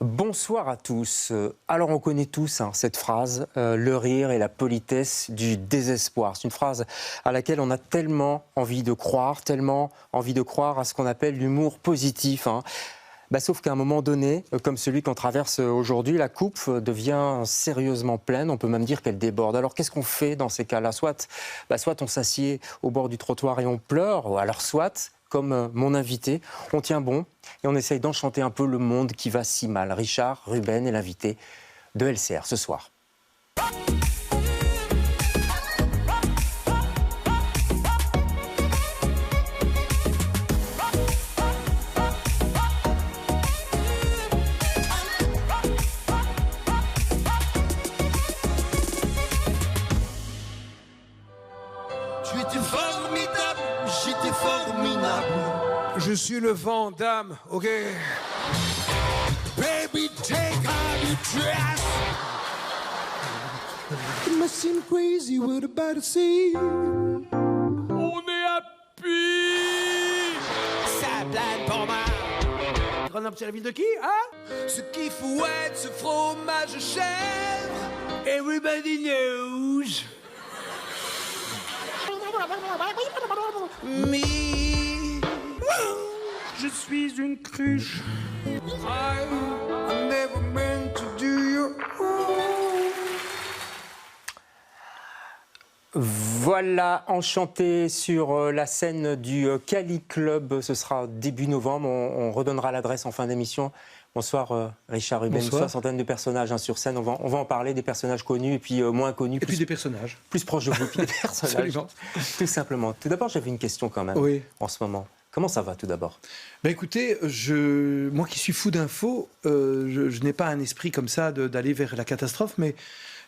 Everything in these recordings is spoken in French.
Bonsoir à tous. Alors on connaît tous cette phrase, le rire et la politesse du désespoir. C'est une phrase à laquelle on a tellement envie de croire à ce qu'on appelle l'humour positif. Sauf qu'à un moment donné, comme celui qu'on traverse aujourd'hui, la coupe devient sérieusement pleine, on peut même dire qu'elle déborde. Alors qu'est-ce qu'on fait dans ces cas-là ? Soit on s'assied au bord du trottoir et on pleure, ou alors soit, comme mon invité, on tient bon et on essaye d'enchanter un peu le monde qui va si mal. Richard Ruben est l'invité de LCR ce soir. Je suis le Van Damme, ok? Baby, take off your dress. It must seem crazy what about to see. On est happy. Ça plane pour moi. Grenoble, c'est la ville de qui, hein? Ce qui fouette, ce fromage chèvre. Everybody knows. Me. Je suis une cruche. I never meant to do you wrong. Voilà, enchanté sur la scène du Cali Club. Ce sera début novembre. On redonnera l'adresse en fin d'émission. Bonsoir Richard Ruben. Bonsoir. Une soixantaine de personnages sur scène. On va en parler, des personnages connus et puis moins connus. Et puis des personnages. Plus proches de vous, puis des personnages. Absolument. Tout simplement. Tout d'abord, j'avais une question quand même en ce moment. Comment ça va tout d'abord ? Écoutez, moi qui suis fou d'infos, je n'ai pas un esprit comme ça d'aller vers la catastrophe, mais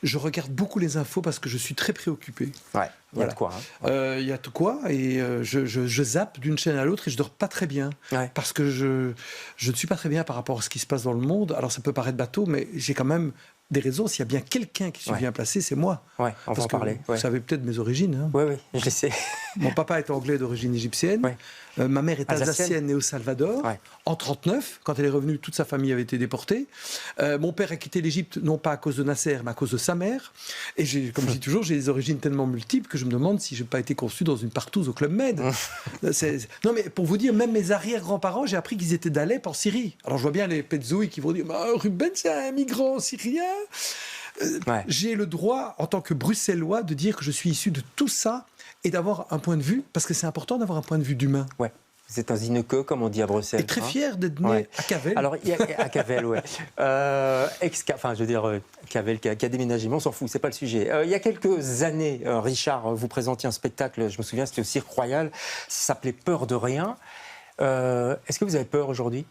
je regarde beaucoup les infos parce que je suis très préoccupé. Ouais, il y a de quoi. Il y a de quoi, et je zappe d'une chaîne à l'autre et je dors pas très bien. Ouais. Parce que je ne suis pas très bien par rapport à ce qui se passe dans le monde. Alors ça peut paraître bateau, mais j'ai quand même des raisons. S'il y a bien quelqu'un qui suis bien placé, c'est moi. Ouais, on va en parler. Vous savez peut-être mes origines. Hein. Oui, je sais. Mon papa est anglais d'origine égyptienne. Ouais. Ma mère est alsacienne née au Salvador. Ouais. En 1939, quand elle est revenue, toute sa famille avait été déportée. Mon père a quitté l'Égypte, non pas à cause de Nasser, mais à cause de sa mère. Et comme je dis toujours, j'ai des origines tellement multiples que je me demande si je n'ai pas été conçu dans une partouze au Club Med. Non, mais pour vous dire, même mes arrière-grands-parents, j'ai appris qu'ils étaient d'Alep en Syrie. Alors je vois bien les petzouilles qui vont dire Ruben, c'est un migrant syrien. J'ai le droit, en tant que Bruxellois, de dire que je suis issu de tout ça et d'avoir un point de vue, parce que c'est important d'avoir un point de vue d'humain. Ouais. C'est un zineke, comme on dit à Bruxelles. Et très fier d'être né à Cavel. Alors, à Cavel, oui. Cavel qui a déménagé, mais on s'en fout, c'est pas le sujet. Il y a quelques années, Richard, vous présentiez un spectacle, je me souviens, c'était au Cirque Royal, ça s'appelait Peur de rien. Est-ce que vous avez peur aujourd'hui ?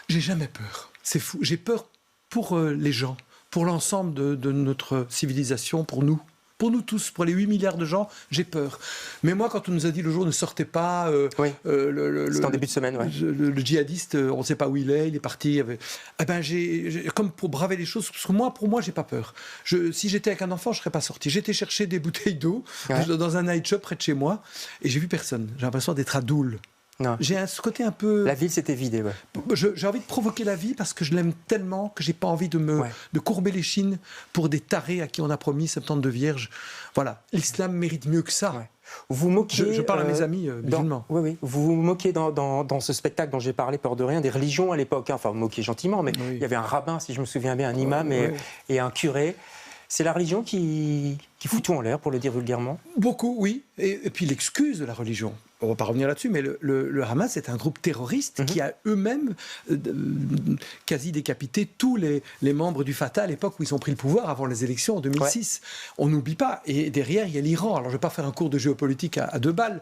J'ai jamais peur. C'est fou. J'ai peur pour les gens, pour l'ensemble de notre civilisation, pour nous. Pour nous tous, pour les 8 milliards de gens, j'ai peur. Mais moi, quand on nous a dit le jour ne sortez pas... C'était en début de semaine, le djihadiste, on ne sait pas où il est parti. Comme pour braver les choses, parce que pour moi, j'ai pas peur. Si j'étais avec un enfant, je ne serais pas sorti. J'étais chercher des bouteilles d'eau dans un night shop près de chez moi, et j'ai vu personne. J'ai l'impression d'être à Doul. Non. J'ai ce côté un peu... La ville s'était vidée, J'ai envie de provoquer la vie parce que je l'aime tellement que j'ai pas envie de courber les chines pour des tarés à qui on a promis 72 vierges. Voilà, l'islam mérite mieux que ça. Ouais. Vous moquez... Je parle à mes amis musulmans. Oui. Vous vous moquez dans ce spectacle dont j'ai parlé, Peur de rien, des religions à l'époque. Enfin, vous moquez gentiment, mais il y avait un rabbin, si je me souviens bien, un imam et un curé. C'est la religion qui fout tout en l'air, pour le dire vulgairement ? Beaucoup, oui. Et puis l'excuse de la religion. On ne va pas revenir là-dessus, mais le Hamas est un groupe terroriste qui a eux-mêmes quasi décapité tous les membres du Fatah à l'époque où ils ont pris le pouvoir avant les élections en 2006. On n'oublie pas. Et derrière, il y a l'Iran. Alors je ne vais pas faire un cours de géopolitique à 2 balles.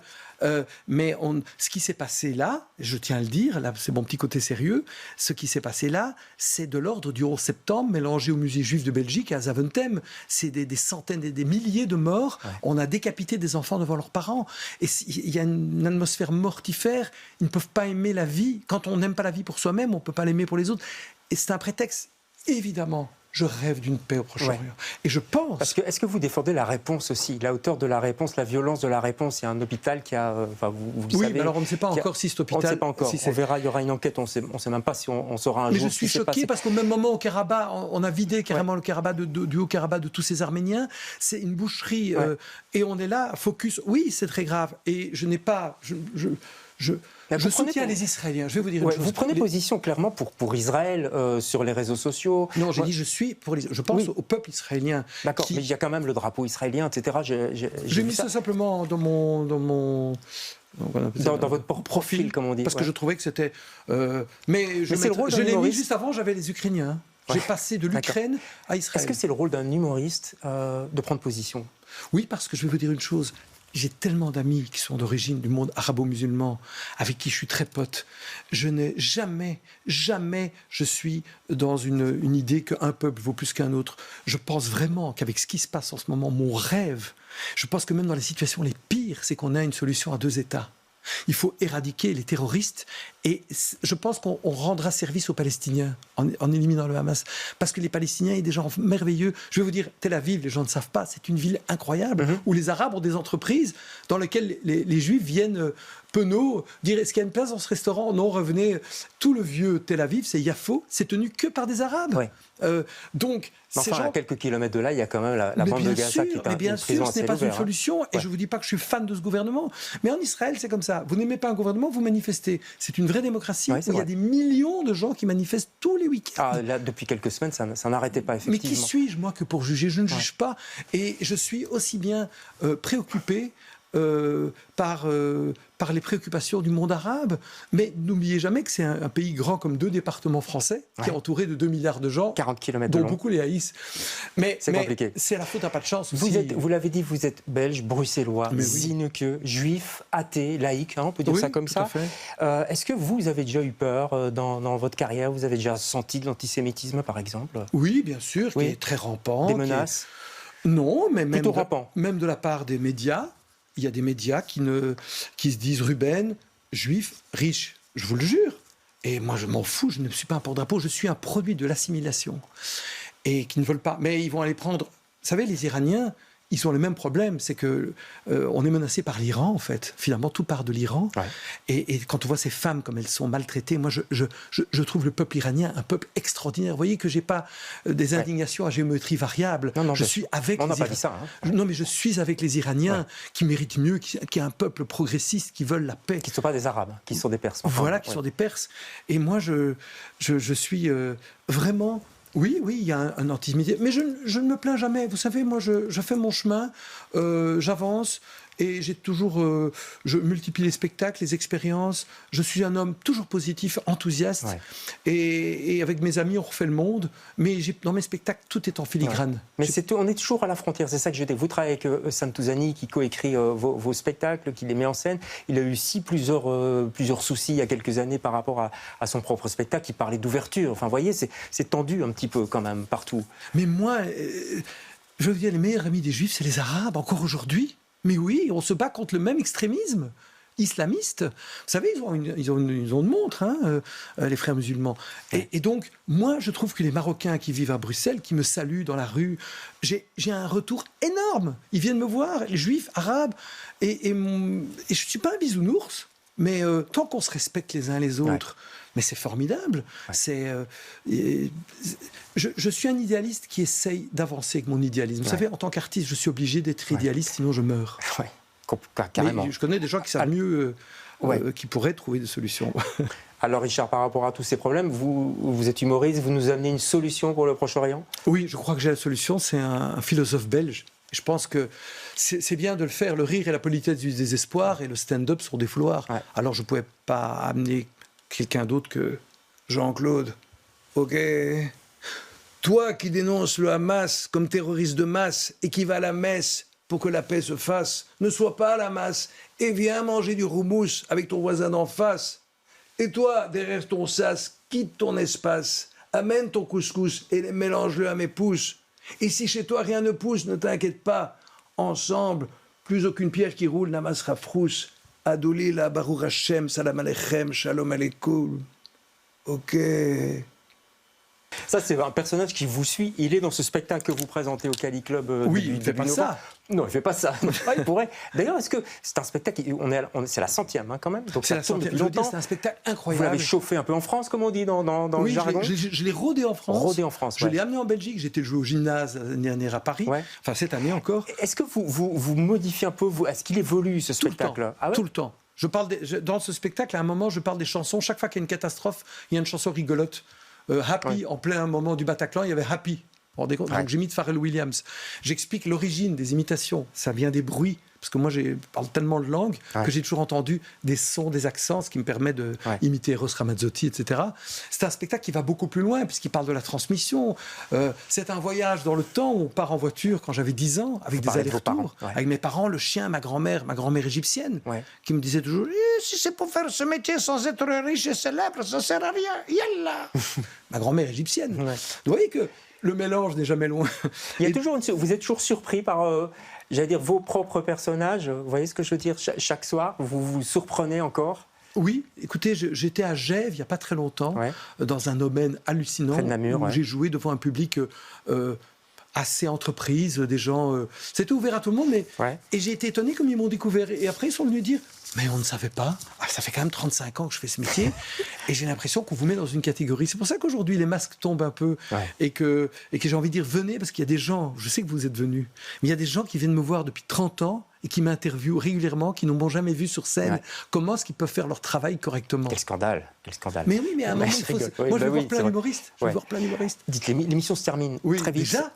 Mais ce qui s'est passé là, je tiens à le dire, là c'est mon petit côté sérieux, ce qui s'est passé là, c'est de l'ordre du 11 septembre mélangé au musée juif de Belgique et à Zaventem. C'est des centaines et des milliers de morts. On a décapité des enfants devant leurs parents. Et il y a une atmosphère mortifère. Ils ne peuvent pas aimer la vie. Quand on n'aime pas la vie pour soi-même, on ne peut pas l'aimer pour les autres. Et c'est un prétexte, évidemment. je rêve d'une paix au Proche-Orient. Et je pense... Parce que, est-ce que vous défendez la réponse aussi, la hauteur de la réponse, la violence de la réponse? Il y a un hôpital qui a... vous le savez, mais alors on ne sait pas encore si cet hôpital... On ne sait pas encore. On verra, il y aura une enquête, on ne sait même pas si on saura un jour... Mais je suis choqué parce qu'au même moment, au Karabakh, on a vidé carrément le Karabakh du Haut-Karabakh de tous ces Arméniens. C'est une boucherie. Et on est là, focus. Oui, c'est très grave. Et je n'ai pas... Je soutiens les Israéliens. Je vais vous dire une chose. Vous prenez position clairement pour Israël sur les réseaux sociaux. Non, j'ai dit je suis pour les... Je pense au peuple israélien. D'accord, mais il y a quand même le drapeau israélien, etc. J'ai mis ça simplement dans votre profil, comme on dit. Parce que je trouvais que c'était... mais je l'ai mis juste avant, j'avais les Ukrainiens. J'ai passé de l'Ukraine à Israël. Est-ce que c'est le rôle d'un humoriste de prendre position? Oui, parce que je vais vous dire une chose. J'ai tellement d'amis qui sont d'origine du monde arabo-musulman, avec qui je suis très pote. Je n'ai jamais je suis dans une idée qu'un peuple vaut plus qu'un autre. Je pense vraiment qu'avec ce qui se passe en ce moment, mon rêve, je pense que même dans les situations les pires, c'est qu'on a une solution à 2 États. Il faut éradiquer les terroristes et je pense qu'on rendra service aux Palestiniens en éliminant le Hamas. Parce que les Palestiniens sont des gens merveilleux. Je vais vous dire, Tel Aviv, les gens ne savent pas, c'est une ville incroyable où les Arabes ont des entreprises dans lesquelles les Juifs viennent penauds dire est-ce qu'il y a une place dans ce restaurant? Non, revenez. Tout le vieux Tel Aviv, c'est Yafo, c'est tenu que par des Arabes. Donc, à quelques kilomètres de là, il y a quand même la bande de Gaza qui est mais bien sûr, ce n'est pas une solution. Et je ne vous dis pas que je suis fan de ce gouvernement. Mais en Israël, c'est comme ça. Vous n'aimez pas un gouvernement, vous manifestez. C'est une vraie démocratie où il y a des millions de gens qui manifestent tous les week-ends. Là, depuis quelques semaines, ça n'arrêtait pas, effectivement. Mais qui suis-je, moi, que pour juger? Je ne juge pas. Et je suis aussi bien préoccupé par les préoccupations du monde arabe. Mais n'oubliez jamais que c'est un pays grand comme 2 départements français, qui est entouré de 2 milliards de gens, 40 km dont beaucoup les haïssent. Mais c'est compliqué. C'est la faute à pas de chance aussi. Vous l'avez dit, vous êtes belge, bruxellois, zinequeux, juif, athée, laïque, on peut dire ça comme ça. Est-ce que vous avez déjà eu peur dans votre carrière? Vous avez déjà senti de l'antisémitisme, par exemple? Oui, bien sûr, qui est très rampant. Des menaces? Non, mais même de la part des médias. Il y a des médias qui se disent Ruben, juif, riche. Je vous le jure. Et moi, je m'en fous, je ne suis pas un porte-drapeau, je suis un produit de l'assimilation. Et qui ne veulent pas. Mais ils vont aller prendre... Vous savez, les Iraniens, ils ont le même problème. C'est que on est menacé par l'Iran, en fait. Finalement, tout part de l'Iran. Et quand on voit ces femmes, comme elles sont maltraitées, moi, je trouve le peuple iranien un peuple extraordinaire. Vous voyez que je n'ai pas des indignations à géométrie variable. Non, je suis avec les Iraniens. Pas dit ça, Non, mais je suis avec les Iraniens qui méritent mieux, qui est un peuple progressiste, qui veulent la paix. Qui ne sont pas des Arabes, qui sont des Perses. Voilà, qui sont des Perses. Et moi, je suis vraiment... Oui, il y a un antisémitisme. Mais je ne me plains jamais. Vous savez, moi, je fais mon chemin, j'avance. Et j'ai toujours... je multiplie les spectacles, les expériences. Je suis un homme toujours positif, enthousiaste. Et avec mes amis, on refait le monde. Mais dans mes spectacles, tout est en filigrane. Mais on est toujours à la frontière. C'est ça que je dis. Vous travaillez avec Sam Touzani, qui coécrit vos spectacles, qui les met en scène. Il a eu aussi plusieurs soucis il y a quelques années par rapport à son propre spectacle. Il parlait d'ouverture. Enfin, vous voyez, c'est tendu un petit peu quand même, partout. Mais moi, je veux dire, les meilleurs amis des Juifs, c'est les Arabes, encore aujourd'hui. Mais oui, on se bat contre le même extrémisme islamiste. Vous savez, ils ont une montre, les frères musulmans. Et donc, moi, je trouve que les Marocains qui vivent à Bruxelles, qui me saluent dans la rue, j'ai un retour énorme. Ils viennent me voir, les Juifs, Arabes, et je ne suis pas un bisounours, mais tant qu'on se respecte les uns les autres, mais c'est formidable. Je suis un idéaliste qui essaye d'avancer avec mon idéalisme. Vous savez, en tant qu'artiste, je suis obligé d'être idéaliste, sinon je meurs. Carrément. Mais je connais des gens qui savent mieux, qui pourraient trouver des solutions. Alors Richard, par rapport à tous ces problèmes, vous êtes humoriste, vous nous amenez une solution pour le Proche-Orient? Oui, je crois que j'ai la solution, c'est un philosophe belge. Je pense que c'est bien de le faire. Le rire et la politesse du désespoir et le stand-up sont des fouloirs. Alors je ne pouvais pas amener quelqu'un d'autre que Jean-Claude. Ok. Toi qui dénonces le Hamas comme terroriste de masse et qui va à la messe pour que la paix se fasse, ne sois pas à la masse et viens manger du houmous avec ton voisin d'en face. Et toi, derrière ton sas, quitte ton espace, amène ton couscous et mélange-le à mes pouces. Et si chez toi rien ne pousse, ne t'inquiète pas. Ensemble, plus aucune pierre qui roule n'amassera frousse. Adouli la Baruch Hashem, salam aleichem, shalom aleikoum. Ok. Ça, c'est un personnage qui vous suit. Il est dans ce spectacle que vous présentez au Cali Club. Oui, il ne fait pas ça. Non, il ne fait pas ça. Il pourrait. D'ailleurs, est-ce que c'est un spectacle, c'est la 100e quand même, donc c'est la 100e. C'est un spectacle incroyable. Vous l'avez chauffé un peu en France, comme on dit dans le jargon. Je l'ai rodé en France. Rodé en France, Je l'ai amené en Belgique. J'étais joué au gymnase l'année dernière à Paris. Ouais. Enfin, cette année encore. Est-ce que vous modifiez un peu, est-ce qu'il évolue ce spectacle? Tout le temps. Dans ce spectacle, à un moment, je parle des chansons. Chaque fois qu'il y a une catastrophe, il y a une chanson rigolote. Happy, en plein moment du Bataclan, il y avait Happy. Vous vous rendez compte? Donc j'imite Pharrell Williams. J'explique l'origine des imitations. Ça vient des bruits. Parce que moi, je parle tellement de langues que j'ai toujours entendu des sons, des accents, ce qui me permet d'imiter Eros Ramazzotti, etc. C'est un spectacle qui va beaucoup plus loin, puisqu'il parle de la transmission. C'est un voyage dans le temps où on part en voiture quand j'avais 10 ans, avec des allers-retours, avec mes parents, le chien, ma grand-mère égyptienne, qui me disait toujours si c'est pour faire ce métier sans être riche et célèbre, ça ne sert à rien. Yallah. Ma grand-mère égyptienne. Vous voyez que le mélange n'est jamais loin. Vous êtes toujours surpris par, j'allais dire, vos propres personnages. Vous voyez ce que je veux dire? Chaque soir, vous vous surprenez encore? Oui, écoutez, j'étais à Gève il n'y a pas très longtemps, dans un domaine hallucinant, près de Namur, où j'ai joué devant un public assez entreprise, des gens... C'était ouvert à tout le monde, et j'ai été étonné comme ils m'ont découvert. Et après, ils sont venus dire... Mais on ne savait pas. Ça fait quand même 35 ans que je fais ce métier. Et j'ai l'impression qu'on vous met dans une catégorie. C'est pour ça qu'aujourd'hui, les masques tombent un peu. Et que j'ai envie de dire, venez, parce qu'il y a des gens, je sais que vous êtes venus, mais il y a des gens qui viennent me voir depuis 30 ans et qui m'interviewent régulièrement, qui ne m'ont jamais vu sur scène. Comment est-ce qu'ils peuvent faire leur travail correctement? Quel scandale, quel scandale. Mais oui, mais à un moment, il faut... Moi, je veux voir plein d'humoristes. Je veux voir plein d'humoristes. Dites, l'émission se termine très vite. Déjà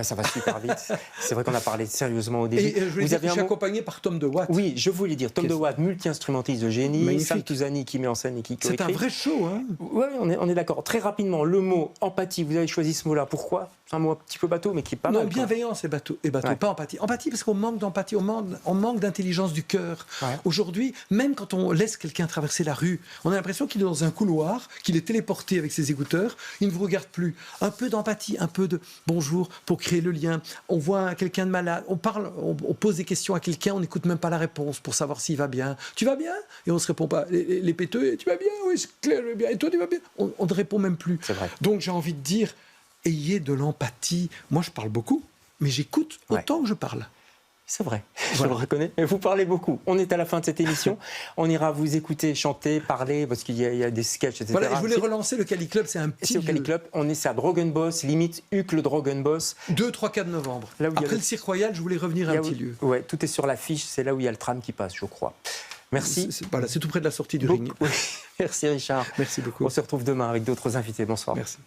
ça va super vite. C'est vrai qu'on a parlé sérieusement au début. Et je suis accompagné par Tom DeWatt. Oui, je voulais dire, Tom DeWatt, multi-instrumentiste de génie, Sam Touzani qui met en scène et qui coécrit. C'est un vrai show, hein? Oui, on est d'accord. Très rapidement, le mot empathie, vous avez choisi ce mot-là. Pourquoi? C'est un mot un petit peu bateau, mais qui est pas mal. Non, bienveillance et bateau, pas empathie. Empathie parce qu'on manque d'empathie, on manque d'intelligence du cœur. Aujourd'hui, même quand on laisse quelqu'un traverser la rue, on a l'impression qu'il est dans un couloir, qu'il est téléporté avec ses écouteurs, il ne vous regarde plus. Un peu d'empathie, un peu de bonjour pour créer le lien. On voit quelqu'un de malade, on parle, on pose des questions à quelqu'un, on n'écoute même pas la réponse pour savoir s'il va bien. Tu vas bien? Et on ne se répond pas. Les péteux, tu vas bien? Oui, c'est clair, je vais bien. Et toi, tu vas bien? On ne répond même plus. C'est vrai. Donc j'ai envie de dire, ayez de l'empathie. Moi, je parle beaucoup, mais j'écoute autant que je parle. C'est vrai, je le reconnais. Mais vous parlez beaucoup. On est à la fin de cette émission. On ira vous écouter, chanter, parler, parce qu'il y a des sketchs, etc. Voilà, je voulais relancer le Cali Club, c'est un petit... C'est au Cali Club, c'est à Drogenbos, limite Huc le Drogenbos. 2, 3, 4 novembre. Là où après le Cirque Royal, je voulais revenir à un petit lieu. Ouais, tout est sur l'affiche, c'est là où il y a le tram qui passe, je crois. Merci. C'est tout près de la sortie du ring. Merci Richard. Merci beaucoup. On se retrouve demain avec d'autres invités. Bonsoir. Merci.